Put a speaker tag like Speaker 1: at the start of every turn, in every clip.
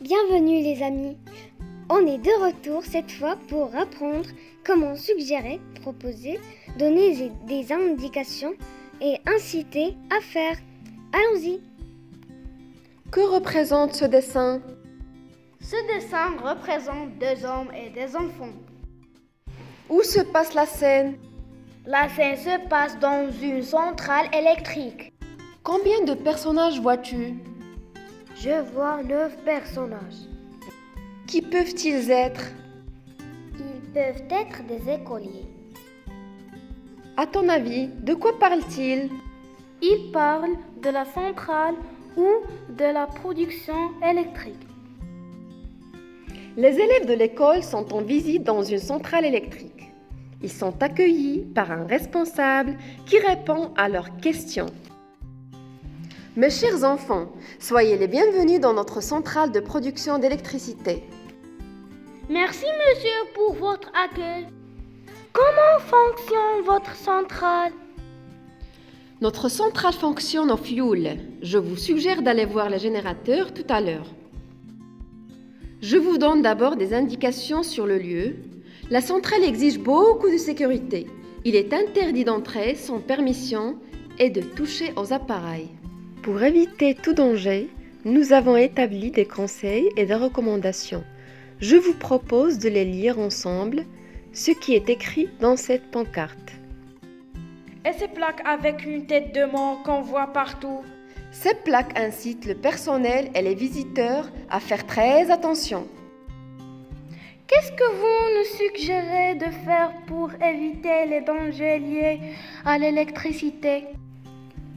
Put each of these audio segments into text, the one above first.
Speaker 1: Bienvenue les amis. On est de retour cette fois pour apprendre comment suggérer, proposer, donner des indications et inciter à faire. Allons-y.
Speaker 2: Que représente ce dessin?
Speaker 3: Ce dessin représente deux hommes et des enfants.
Speaker 2: Où se passe la scène?
Speaker 3: La scène se passe dans une centrale électrique.
Speaker 2: Combien de personnages vois-tu?
Speaker 3: Je vois 9 personnages.
Speaker 2: Qui peuvent-ils être?
Speaker 3: Ils peuvent être des écoliers.
Speaker 2: À ton avis, de quoi parlent-ils?
Speaker 3: Ils parlent de la centrale ou de la production électrique.
Speaker 2: Les élèves de l'école sont en visite dans une centrale électrique. Ils sont accueillis par un responsable qui répond à leurs questions. Mes chers enfants, soyez les bienvenus dans notre centrale de production d'électricité.
Speaker 3: Merci monsieur pour votre accueil. Comment fonctionne votre centrale?
Speaker 2: Notre centrale fonctionne au fioul. Je vous suggère d'aller voir les générateurs tout à l'heure. Je vous donne d'abord des indications sur le lieu. La centrale exige beaucoup de sécurité. Il est interdit d'entrer sans permission et de toucher aux appareils. Pour éviter tout danger, nous avons établi des conseils et des recommandations. Je vous propose de les lire ensemble, ce qui est écrit dans cette pancarte.
Speaker 4: Et ces plaques avec une tête de mort qu'on voit partout?
Speaker 2: Ces plaques incitent le personnel et les visiteurs à faire très attention.
Speaker 3: Qu'est-ce que vous nous suggérez de faire pour éviter les dangers liés à l'électricité?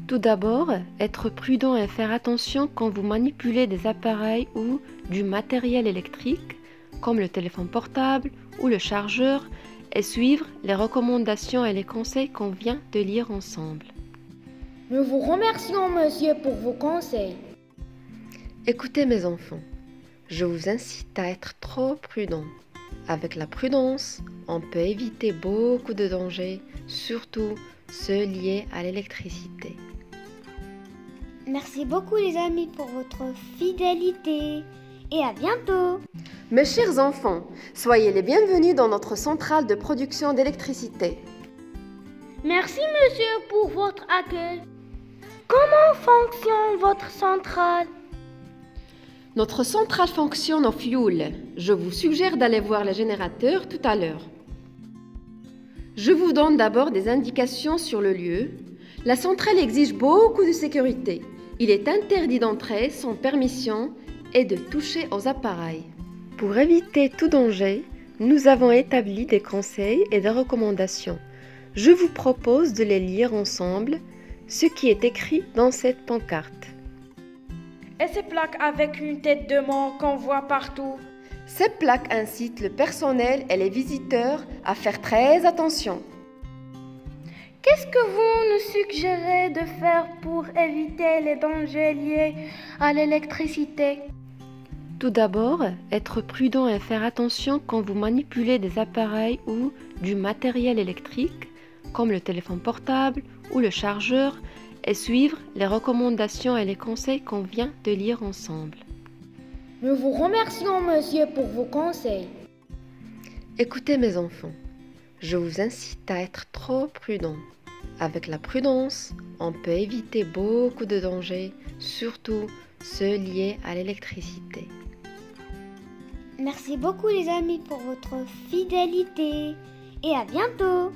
Speaker 2: Tout d'abord, être prudent et faire attention quand vous manipulez des appareils ou du matériel électrique, comme le téléphone portable ou le chargeur, et suivre les recommandations et les conseils qu'on vient de lire ensemble.
Speaker 3: Nous vous remercions, monsieur, pour vos conseils.
Speaker 2: Écoutez mes enfants, je vous incite à être trop prudents. Avec la prudence, on peut éviter beaucoup de dangers, surtout ceux liés à l'électricité.
Speaker 1: Merci beaucoup les amis pour votre fidélité et à bientôt.
Speaker 2: Mes chers enfants, soyez les bienvenus dans notre centrale de production d'électricité.
Speaker 3: Merci monsieur pour votre accueil. Comment fonctionne votre centrale?
Speaker 2: Notre centrale fonctionne au fioul. Je vous suggère d'aller voir les générateurs tout à l'heure. Je vous donne d'abord des indications sur le lieu. La centrale exige beaucoup de sécurité. Il est interdit d'entrer sans permission et de toucher aux appareils. Pour éviter tout danger, nous avons établi des conseils et des recommandations. Je vous propose de les lire ensemble, ce qui est écrit dans cette pancarte.
Speaker 4: Et ces plaques avec une tête de mort qu'on voit partout?
Speaker 2: Ces plaques incitent le personnel et les visiteurs à faire très attention.
Speaker 3: Qu'est-ce que vous nous suggérez de faire pour éviter les dangers liés à l'électricité?
Speaker 2: Tout d'abord, être prudent et faire attention quand vous manipulez des appareils ou du matériel électrique, comme le téléphone portable ou le chargeur, et suivre les recommandations et les conseils qu'on vient de lire ensemble.
Speaker 3: Nous vous remercions, monsieur, pour vos conseils.
Speaker 2: Écoutez mes enfants, je vous incite à être trop prudents. Avec la prudence, on peut éviter beaucoup de dangers, surtout ceux liés à l'électricité.
Speaker 1: Merci beaucoup les amis pour votre fidélité et à bientôt.